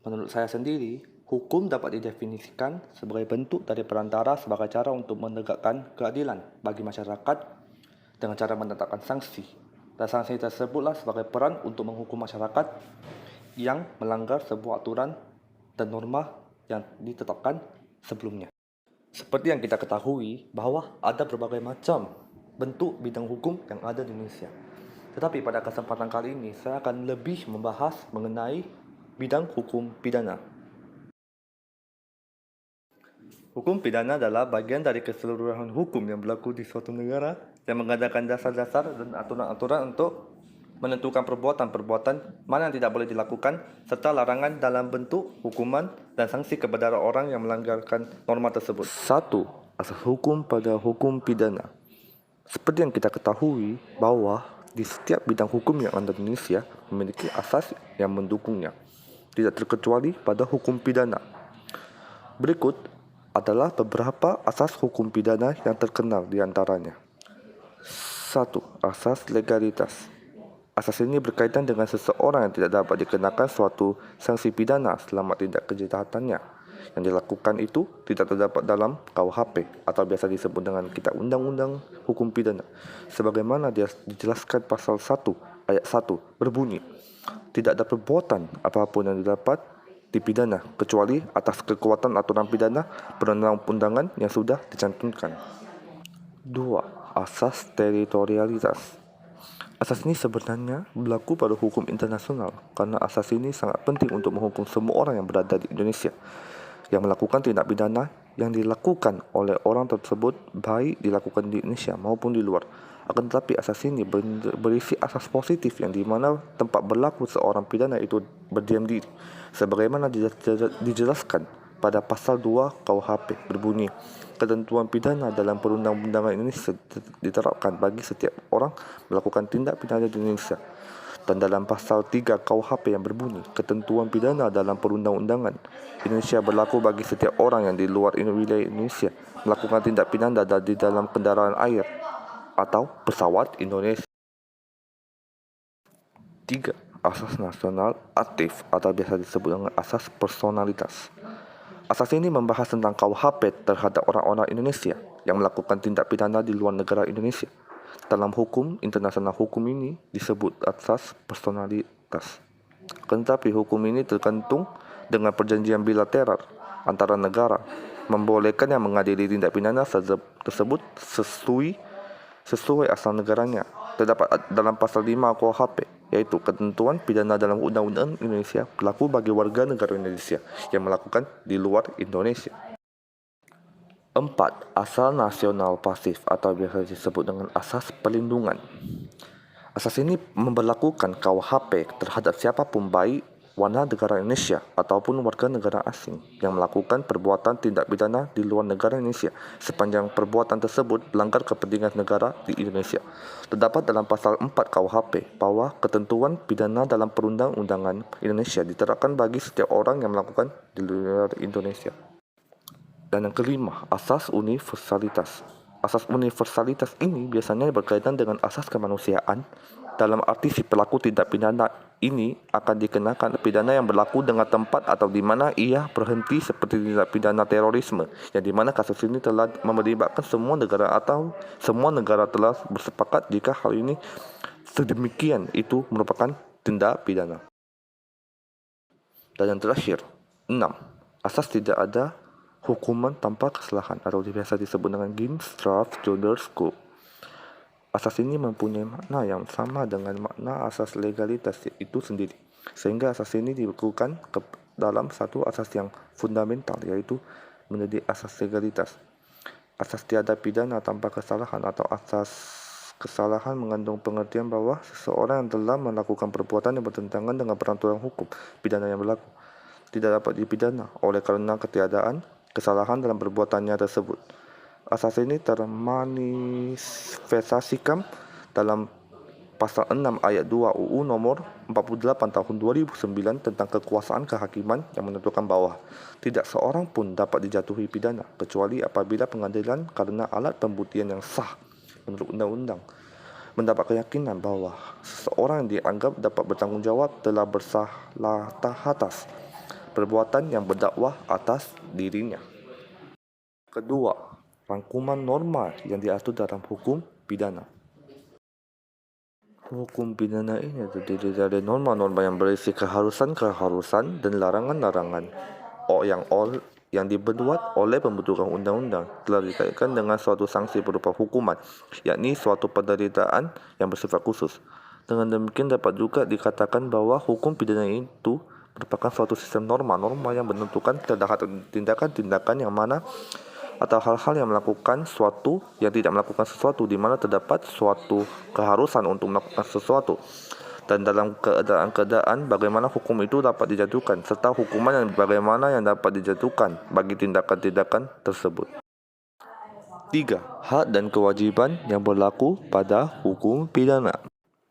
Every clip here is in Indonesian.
Menurut saya sendiri, hukum dapat didefinisikan sebagai bentuk dari perantara sebagai cara untuk menegakkan keadilan bagi masyarakat dengan cara menetapkan sanksi. Dan sanksi tersebutlah sebagai peran untuk menghukum masyarakat yang melanggar sebuah aturan dan norma yang ditetapkan sebelumnya. Seperti yang kita ketahui bahwa ada berbagai macam bentuk bidang hukum yang ada di Indonesia. Tetapi pada kesempatan kali ini saya akan lebih membahas mengenai bidang hukum pidana. Hukum pidana adalah bagian dari keseluruhan hukum yang berlaku di suatu negara yang mengadakan dasar-dasar dan aturan-aturan untuk menentukan perbuatan-perbuatan mana yang tidak boleh dilakukan serta larangan dalam bentuk hukuman dan sanksi kepada orang yang melanggarkan norma tersebut. 1. Asas hukum pada hukum pidana. Seperti yang kita ketahui bahwa di setiap bidang hukum yang ada di Indonesia memiliki asas yang mendukungnya, tidak terkecuali pada hukum pidana. Berikut adalah beberapa asas hukum pidana yang terkenal di antaranya. 1. Asas legalitas. Asas ini berkaitan dengan seseorang yang tidak dapat dikenakan suatu sanksi pidana selama tindak kejahatannya yang dilakukan itu tidak terdapat dalam KUHP atau biasa disebut dengan Kitab Undang-Undang Hukum Pidana. Sebagaimana dia dijelaskan pasal 1 ayat 1 berbunyi, tidak ada perbuatan apapun yang didapat dipidana kecuali atas kekuatan aturan pidana perundang-undangan yang sudah dicantumkan. 2. Asas teritorialitas. Asas ini sebenarnya berlaku pada hukum internasional karena asas ini sangat penting untuk menghukum semua orang yang berada di Indonesia yang melakukan tindak pidana yang dilakukan oleh orang tersebut baik dilakukan di Indonesia maupun di luar. Akan tetapi asas ini berisi asas positif yang di mana tempat berlaku seorang pidana itu berdiam diri. Sebagaimana dijelaskan pada pasal 2 KUHP berbunyi, ketentuan pidana dalam perundang-undangan Indonesia diterapkan bagi setiap orang melakukan tindak pidana di Indonesia. Dan dalam pasal 3 KUHP yang berbunyi, ketentuan pidana dalam perundang-undangan Indonesia berlaku bagi setiap orang yang di luar wilayah Indonesia melakukan tindak pidana di dalam kendaraan air atau pesawat Indonesia. 3. Asas nasional aktif atau biasa disebut dengan asas personalitas. Asas ini membahas tentang KUHP terhadap orang-orang Indonesia yang melakukan tindak pidana di luar negara Indonesia. Dalam hukum internasional, hukum ini disebut asas personalitas. Tetapi hukum ini tergantung dengan perjanjian bilateral antara negara membolehkan yang mengadili tindak pidana tersebut sesuai asal negaranya. Terdapat dalam pasal 5 KUHP, yaitu ketentuan pidana dalam Undang-Undang Indonesia berlaku bagi warga negara Indonesia yang melakukan di luar Indonesia. 4. Asas nasional pasif atau biasa disebut dengan asas perlindungan. Asas ini memberlakukan KUHP terhadap siapapun baik warga negara Indonesia ataupun warga negara asing yang melakukan perbuatan tindak pidana di luar negara Indonesia sepanjang perbuatan tersebut melanggar kepentingan negara di Indonesia. Terdapat dalam pasal 4 KUHP bahwa ketentuan pidana dalam perundang-undangan Indonesia diterapkan bagi setiap orang yang melakukan di luar Indonesia. Dan yang kelima, asas universalitas. Asas universalitas ini biasanya berkaitan dengan asas kemanusiaan dalam arti si pelaku tindak pidana ini akan dikenakan pidana yang berlaku dengan tempat atau di mana ia berhenti seperti tindak pidana terorisme yang di mana kasus ini telah melibatkan semua negara atau semua negara telah bersepakat jika hal ini sedemikian itu merupakan tindak pidana. Dan yang terakhir, 6. Asas tidak ada hukuman tanpa kesalahan atau biasa disebut dengan Ginstraft-Jonderscoop. Asas ini mempunyai makna yang sama dengan makna asas legalitas itu sendiri, sehingga asas ini dilakukan dalam satu asas yang fundamental, yaitu menjadi asas legalitas. Asas tiada pidana tanpa kesalahan atau asas kesalahan mengandung pengertian bahwa seseorang yang telah melakukan perbuatan yang bertentangan dengan peraturan hukum pidana yang berlaku tidak dapat dipidana oleh karena ketiadaan kesalahan dalam perbuatannya tersebut. Asas ini termanifestasikan dalam pasal 6 ayat 2 UU nomor 48 tahun 2009 tentang kekuasaan kehakiman yang menentukan bahwa tidak seorang pun dapat dijatuhi pidana kecuali apabila pengadilan karena alat pembuktian yang sah menurut undang-undang mendapat keyakinan bahwa seseorang yang dianggap dapat bertanggungjawab telah bersalah atas perbuatan yang berdakwah atas dirinya. Kedua, rangkuman norma yang diatur dalam hukum pidana. Hukum pidana ini terdiri dari norma-norma yang berisi keharusan-keharusan dan larangan-larangan yang dibuat oleh pembentukan undang-undang telah dikaitkan dengan suatu sanksi berupa hukuman, yakni suatu penderitaan yang bersifat khusus. Dengan demikian dapat juga dikatakan bahwa hukum pidana itu merupakan suatu sistem norma-norma yang menentukan terhadap tindakan-tindakan yang mana atau hal-hal yang melakukan sesuatu yang tidak melakukan sesuatu di mana terdapat suatu keharusan untuk melakukan sesuatu, dan dalam keadaan-keadaan bagaimana hukum itu dapat dijatuhkan serta hukuman yang bagaimana yang dapat dijatuhkan bagi tindakan-tindakan tersebut. 3. Hak dan kewajiban yang berlaku pada hukum pidana.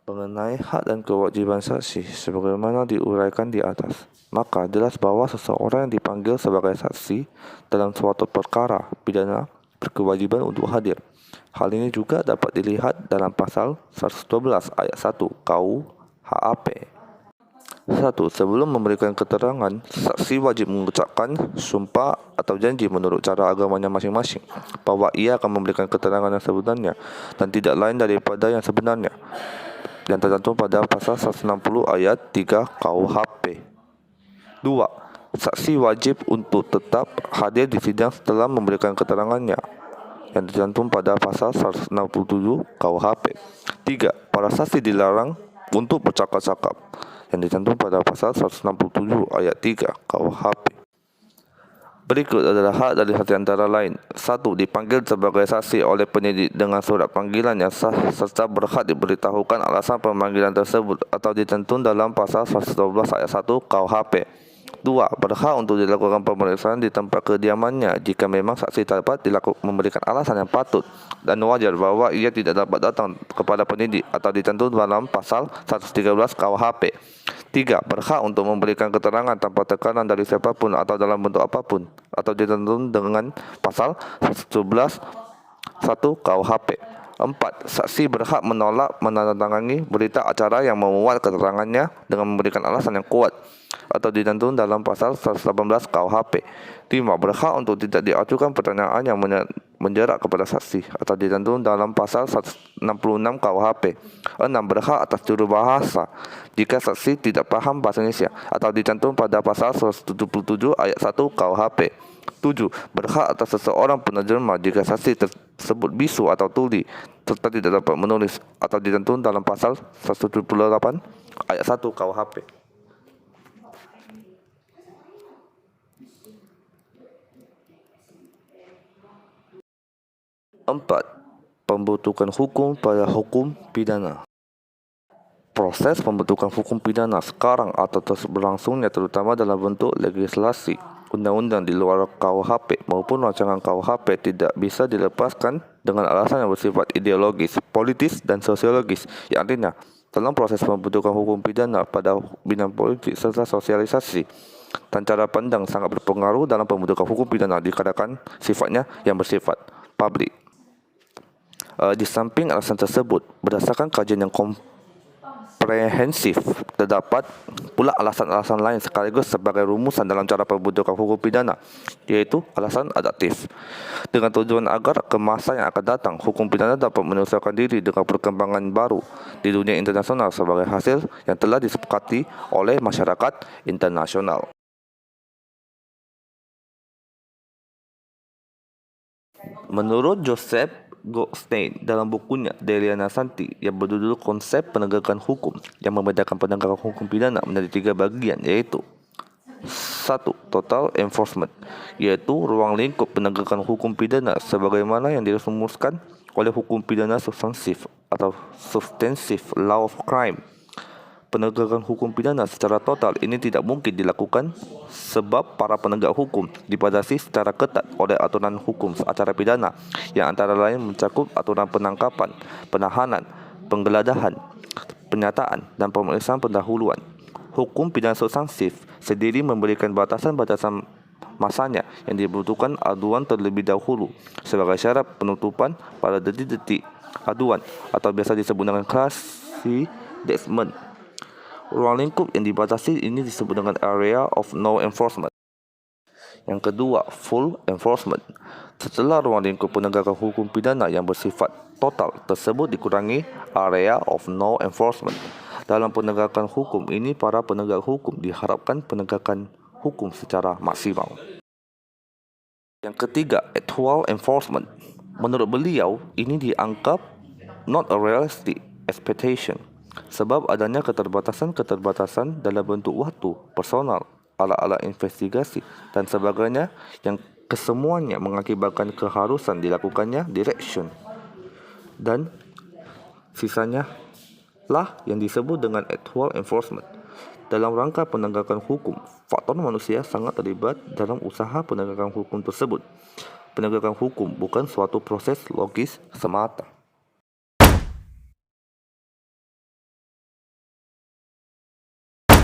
Mengenai hak dan kewajiban saksi sebagaimana diuraikan di atas, maka jelas bahwa seseorang yang dipanggil sebagai saksi dalam suatu perkara pidana berkewajiban untuk hadir. Hal ini juga dapat dilihat dalam pasal 112 ayat 1 KUHP. 1. Sebelum memberikan keterangan, saksi wajib mengucapkan sumpah atau janji menurut cara agamanya masing-masing bahwa ia akan memberikan keterangan yang sebenarnya dan tidak lain daripada yang sebenarnya, yang tercantum pada pasal 160 ayat 3 KUHP. 2. Saksi wajib untuk tetap hadir di sidang setelah memberikan keterangannya, yang tercantum pada pasal 167 KUHP. 3. Para saksi dilarang untuk bercakap-cakap, yang dicantum pada pasal 167 ayat 3 KUHP. Berikut adalah hak dari saksi antara lain. 1. Dipanggil sebagai saksi oleh penyidik dengan surat panggilan yang sah serta berhak diberitahukan alasan pemanggilan tersebut atau ditentukan dalam pasal 112 ayat 1 KUHP. 2. Berhak untuk dilakukan pemeriksaan di tempat kediamannya jika memang saksi dapat memberikan alasan yang patut dan wajar bahwa ia tidak dapat datang kepada penyidik atau ditentukan dalam pasal 113 KUHP. 3. Berhak untuk memberikan keterangan tanpa tekanan dari siapapun atau dalam bentuk apapun atau ditentukan dengan pasal 111 1 KUHP. 4. Saksi berhak menolak menandatangani berita acara yang memuat keterangannya dengan memberikan alasan yang kuat atau ditentukan dalam pasal 118 KUHP. 5. Berhak untuk tidak diajukan pertanyaan yang menjerat kepada saksi atau ditentukan dalam pasal 166 KUHP. 6. Berhak atas juru bahasa jika saksi tidak paham bahasa Indonesia atau ditentukan pada pasal 177 ayat 1 KUHP. 7. Berhak atas seseorang penerjemah jika saksi tersebut bisu atau tuli serta tidak dapat menulis atau ditentukan dalam pasal 178 ayat 1 KUHP. 4. Pembentukan hukum pada hukum pidana. Proses pembentukan hukum pidana sekarang atau terus berlangsungnya terutama dalam bentuk legislasi, undang-undang di luar KUHP maupun rancangan KUHP tidak bisa dilepaskan dengan alasan yang bersifat ideologis, politis, dan sosiologis. Yang artinya, dalam proses pembentukan hukum pidana pada bidang politik serta sosialisasi dan cara pandang sangat berpengaruh dalam pembentukan hukum pidana dikarenakan sifatnya yang bersifat publik. Di samping alasan tersebut, berdasarkan kajian yang komprehensif, terdapat pula alasan-alasan lain sekaligus sebagai rumusan dalam cara pembentukan hukum pidana, yaitu alasan adaptif. Dengan tujuan agar ke masa yang akan datang, hukum pidana dapat menyesuaikan diri dengan perkembangan baru di dunia internasional sebagai hasil yang telah disepakati oleh masyarakat internasional. Menurut Joseph Goldstein dalam bukunya Deliana Santi yang berjudul Konsep Penegakan Hukum, yang membedakan penegakan hukum pidana menjadi 3 bagian, yaitu 1. Total enforcement, yaitu ruang lingkup penegakan hukum pidana sebagaimana yang dirumuskan oleh hukum pidana substansif atau substantive law of crime. Penegakan hukum pidana secara total ini tidak mungkin dilakukan sebab para penegak hukum dibatasi secara ketat oleh aturan hukum acara pidana yang antara lain mencakup aturan penangkapan, penahanan, penggeledahan, penyataan, dan pemeriksaan pendahuluan. Hukum pidana substansif sendiri memberikan batasan-batasan masanya yang dibutuhkan aduan terlebih dahulu sebagai syarat penutupan pada detik-detik aduan atau biasa disebut dengan class C. Desmond. ruang lingkup yang dibatasi ini disebut dengan area of no enforcement. Yang kedua, full enforcement. Setelah ruang lingkup penegakan hukum pidana yang bersifat total tersebut dikurangi area of no enforcement. Dalam penegakan hukum ini, para penegak hukum diharapkan penegakan hukum secara maksimal. Yang ketiga, actual enforcement. Menurut beliau, ini dianggap not a realistic expectation sebab adanya keterbatasan dalam bentuk waktu, personal, alat-alat investigasi dan sebagainya yang kesemuanya mengakibatkan keharusan dilakukannya direction. Dan sisanya lah yang disebut dengan actual enforcement. Dalam rangka penegakan hukum, faktor manusia sangat terlibat dalam usaha penegakan hukum tersebut. Penegakan hukum bukan suatu proses logis semata.